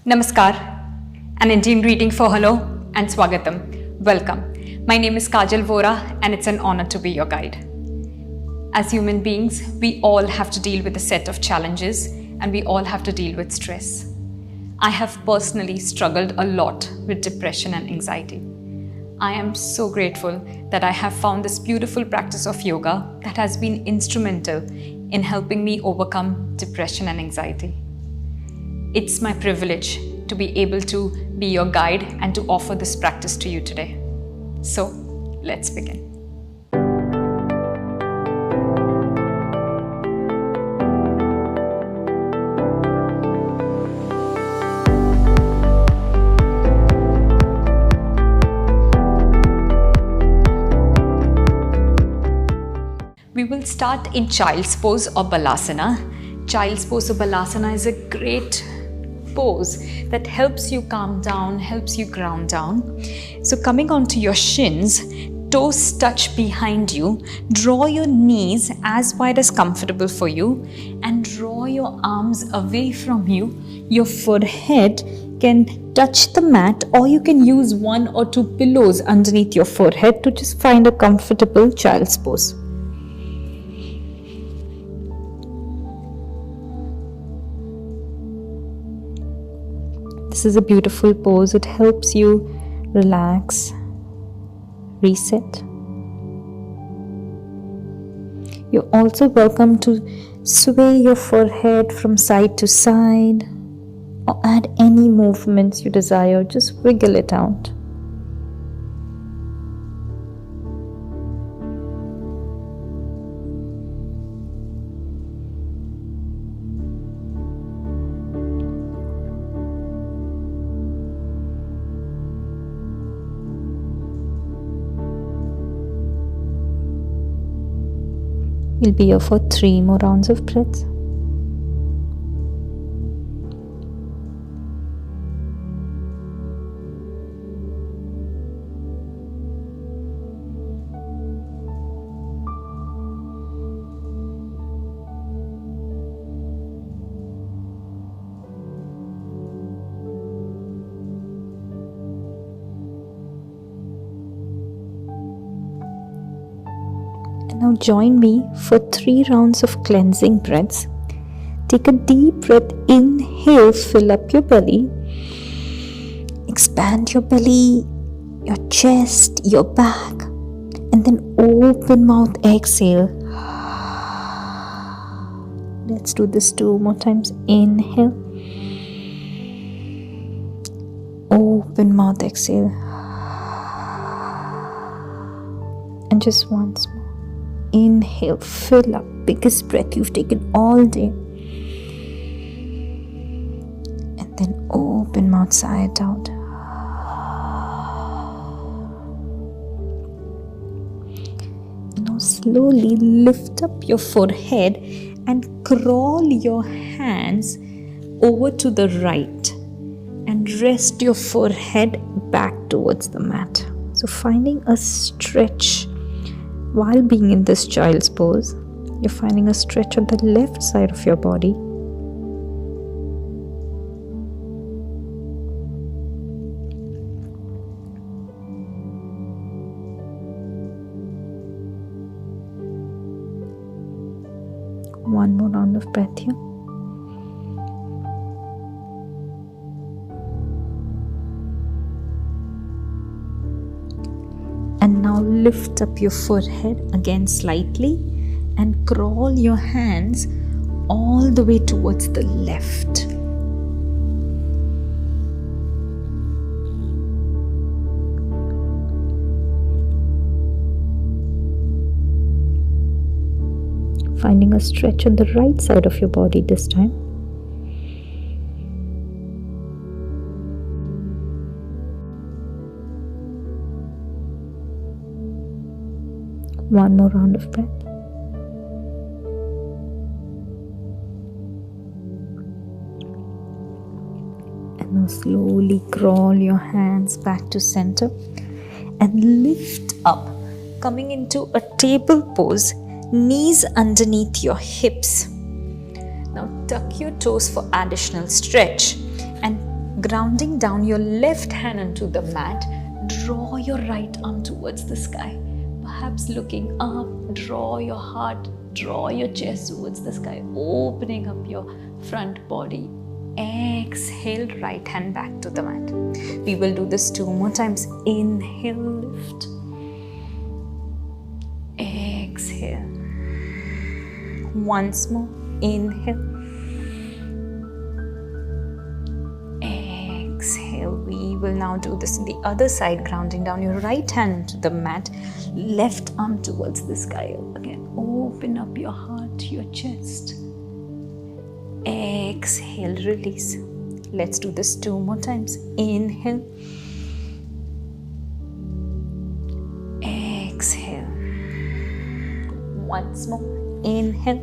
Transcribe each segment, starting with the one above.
Namaskar, an Indian greeting for hello and Swagatam. Welcome. My name is Kajal and it's an honor to be your guide. As human beings, we all have to deal with a set of challenges and we all have to deal with stress. I have personally struggled a lot with depression and anxiety. I am so grateful that I have found this beautiful practice of yoga that has been instrumental in helping me overcome depression and anxiety. It's my privilege to be able to be your guide and to offer this practice to you today. So, let's begin. We will start in child's pose or balasana. Child's pose or balasana is a great pose that helps you calm down, helps you ground down. So coming onto your shins, toes touch behind you, draw your knees as wide as comfortable for you and draw your arms away from you. Your forehead can touch the mat or you can use 1 or 2 pillows underneath your forehead to just find a comfortable child's pose. This is a beautiful pose. It helps you relax, reset. You're also welcome to sway your forehead from side to side or add any movements you desire. Just wiggle it out. We'll be here for 3 more rounds of breaths. Now join me for 3 rounds of cleansing breaths. Take a deep breath, inhale, fill up your belly. Expand your belly, your chest, your back, and then open mouth, exhale. Let's do this 2 more times. Inhale. Open mouth, exhale. And just once more. Inhale, fill up, biggest breath you've taken all day. And then open mouth, sigh it out. Now slowly lift up your forehead and crawl your hands over to the right and rest your forehead back towards the mat. So finding a stretch. While being in this child's pose, you're finding a stretch on the left side of your body. One more round of breath here. And now lift up your forehead again slightly and crawl your hands all the way towards the left. Finding a stretch on the right side of your body this time. One more round of breath. And now slowly crawl your hands back to center and lift up, coming into a table pose, knees underneath your hips. Now tuck your toes for additional stretch and Grounding down your left hand onto the mat, draw your right arm towards the sky. Perhaps looking up, draw your heart, draw your chest towards the sky, opening up your front body. Exhale, right hand back to the mat. We will do this 2 more times. Inhale, lift. Exhale. Once more. Inhale. Exhale. We will now do this in the other side, grounding down your right hand to the mat, left arm towards the sky. Again, open up your heart, your chest. Exhale, release. Let's do this 2 more times. Inhale. Exhale. Once more. Inhale.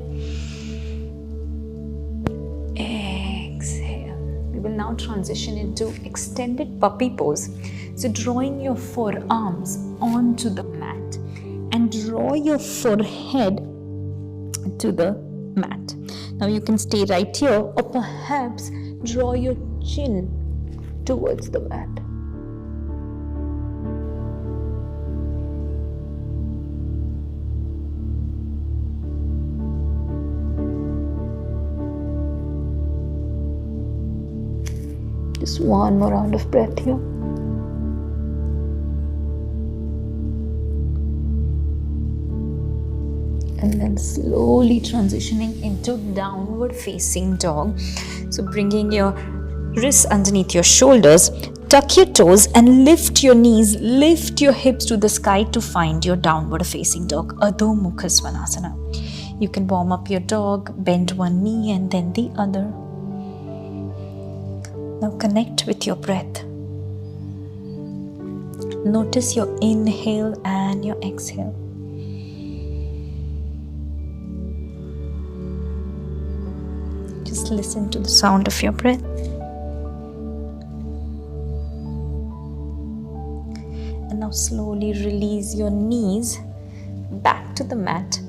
Exhale. We will now transition into extended puppy pose. So drawing your forearms onto the mat and draw your forehead to the mat. Now you can stay right here, or perhaps draw your chin towards the mat. Just one more round of breath here. And then slowly transitioning into downward facing dog. So bringing your wrists underneath your shoulders, tuck your toes and lift your knees, lift your hips to the sky to find your downward facing dog, Adho Mukha Svanasana. You can warm up your dog, bend one knee and then the other. Now connect with your breath. Notice your inhale and your exhale. Just listen to the sound of your breath. And now slowly release your knees back to the mat.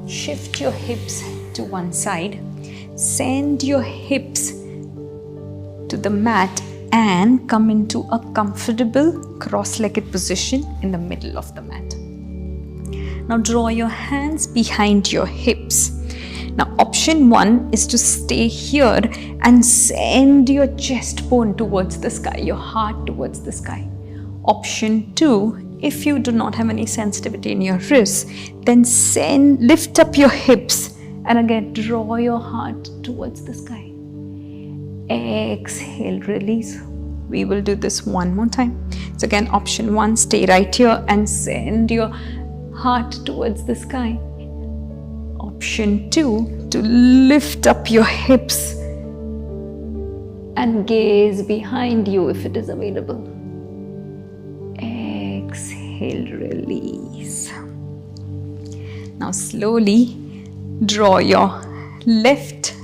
Shift your hips to one side. Send your hips to the mat and come into a comfortable cross-legged position in the middle of the mat. Now draw your hands behind your hips. Now option 1 is to stay here and send your chest bone towards the sky, your heart towards the sky. Option 2, if you do not have any sensitivity in your wrists, then lift up your hips and again draw your heart towards the sky. Exhale, release. We will do this 1 more time. So again, option 1, stay right here and send your heart towards the sky. Option 2, to lift up your hips and gaze behind you if it is available. Exhale, release. Now slowly draw your left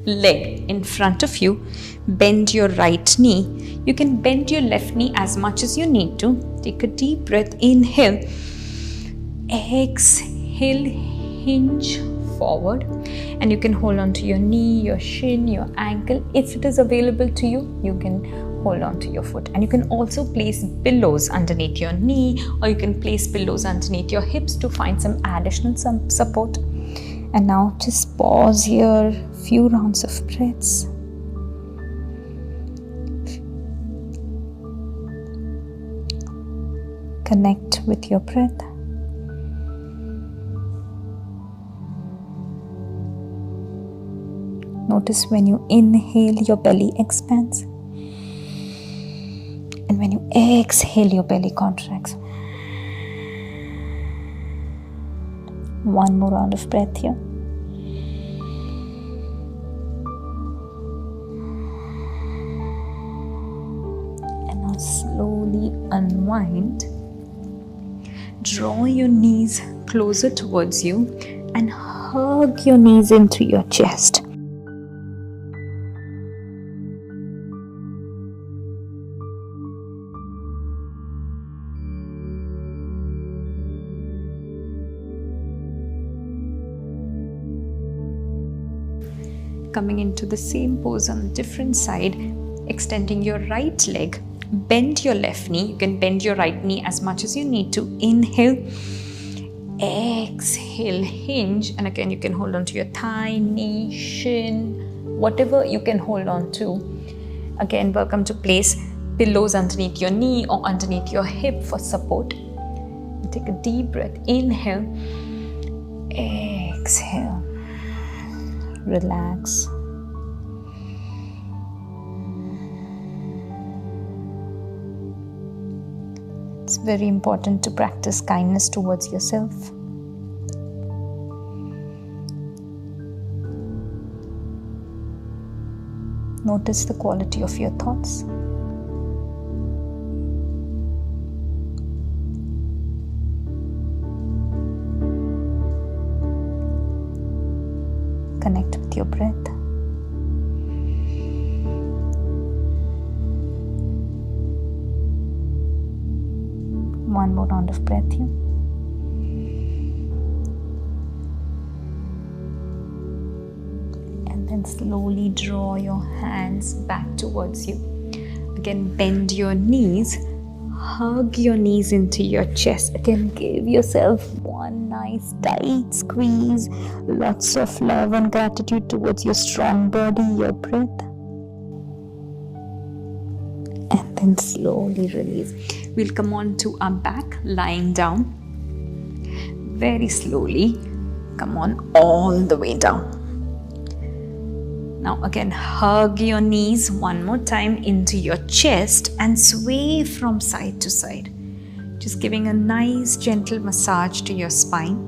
leg in front of you. Bend your right knee. You can bend your left knee as much as you need to. Take a deep breath. Inhale. Exhale. Hinge forward. And you can hold on to your knee, your shin, your ankle. If it is available to you, you can hold on to your foot. And you can also place pillows underneath your knee, or you can place pillows underneath your hips to find some additional support. And now just pause here, few rounds of breaths. Connect with your breath. Notice when you inhale, your belly expands. And when you exhale, your belly contracts. One more round of breath here. And now slowly unwind. Draw your knees closer towards you and hug your knees into your chest. Coming into the same pose on a different side. Extending your right leg, bend your left knee. You can bend your right knee as much as you need to. Inhale, exhale, hinge, and again you can hold on to your thigh, knee, shin, whatever you can hold on to. Again, welcome to place pillows underneath your knee or underneath your hip for support. Take a deep breath. Inhale, exhale, relax. It's very important to practice kindness towards yourself. Notice the quality of your thoughts. Connect with your breath. One more round of breath here. And then slowly draw your hands back towards you. Again, bend your knees. Hug your knees into your chest. Again, give yourself one nice tight squeeze. Lots of love and gratitude towards your strong body, your breath. And then slowly release. We'll come on to our back, lying down. Very slowly, come on all the way down. Now again, hug your knees one more time into your chest and sway from side to side. Just giving a nice gentle massage to your spine.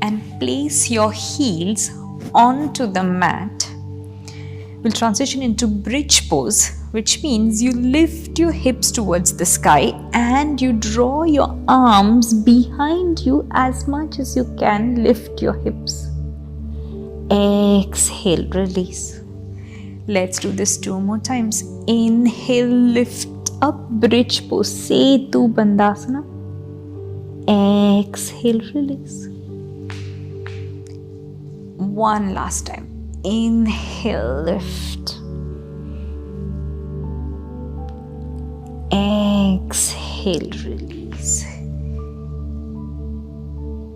And place your heels onto the mat. We'll transition into bridge pose, which means you lift your hips towards the sky and you draw your arms behind you as much as you can. Lift your hips. Exhale, release. Let's do this 2 more times. Inhale, lift up, bridge pose, Setu Bandhasana. Exhale, release. One last time. Inhale, lift. Exhale, release.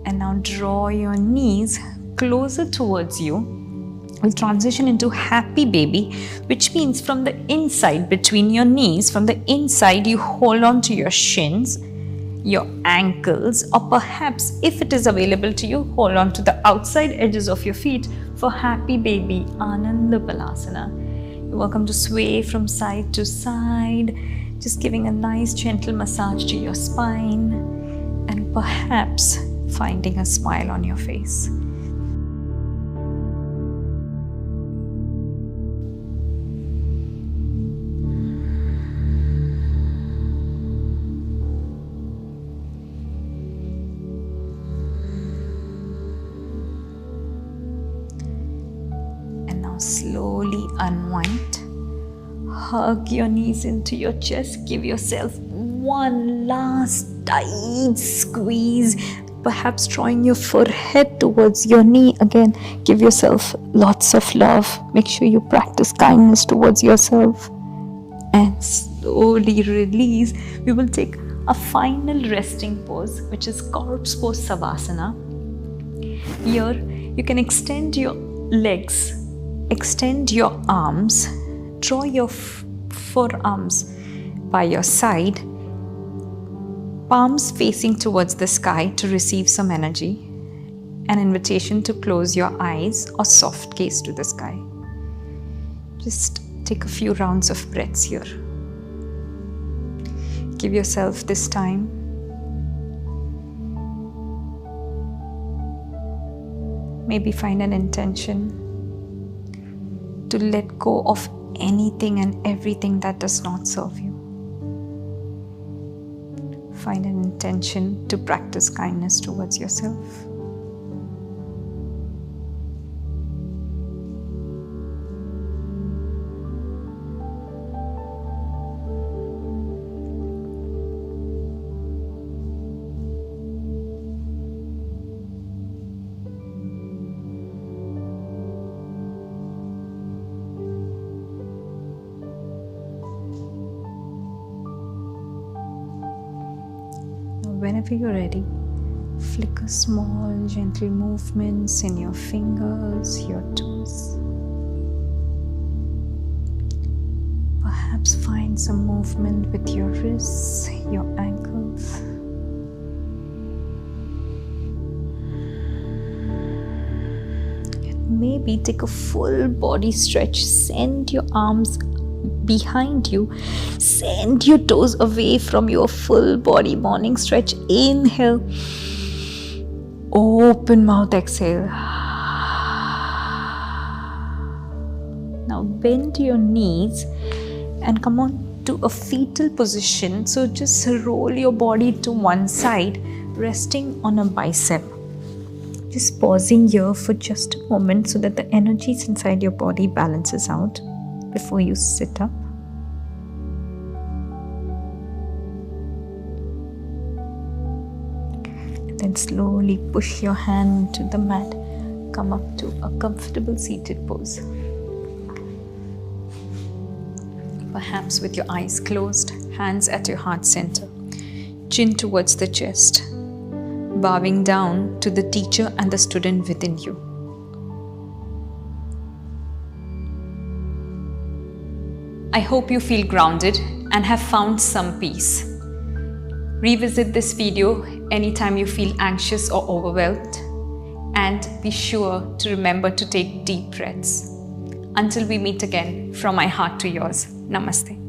And now draw your knees closer towards you. We'll transition into happy baby, which means from the inside, between your knees, from the inside, you hold on to your shins, your ankles, or perhaps, if it is available to you, hold on to the outside edges of your feet for happy baby, Ananda Balasana. You're welcome to sway from side to side, just giving a nice gentle massage to your spine and perhaps finding a smile on your face. Slowly unwind. Hug your knees into your chest. Give yourself one last tight squeeze, perhaps drawing your forehead towards your knee. Again, give yourself lots of love. Make sure you practice kindness towards yourself. And slowly release. We will take a final resting pose, which is corpse pose Savasana. Here, you can extend your legs. Extend your arms, draw your forearms by your side, palms facing towards the sky to receive some energy, an invitation to close your eyes or soft gaze to the sky. Just take a few rounds of breaths here. Give yourself this time. Maybe find an intention to let go of anything and everything that does not serve you. Find an intention to practice kindness towards yourself. whenever you're ready, flicker small, gentle movements in your fingers, your toes. Perhaps find some movement with your wrists, your ankles. And maybe take a full body stretch. Send your arms behind you. Send your toes away from your full body morning stretch. Inhale. Open mouth, exhale. Now bend your knees and come on to a fetal position. So just roll your body to one side, resting on a bicep. Just pausing here for just a moment so that the energies inside your body balances out before you sit up. And then slowly push your hand to the mat. Come up to a comfortable seated pose. Perhaps with your eyes closed, hands at your heart center, chin towards the chest, bowing down to the teacher and the student within you. I hope you feel grounded and have found some peace. Revisit this video anytime you feel anxious or overwhelmed, and be sure to remember to take deep breaths. Until we meet again, from my heart to yours, Namaste.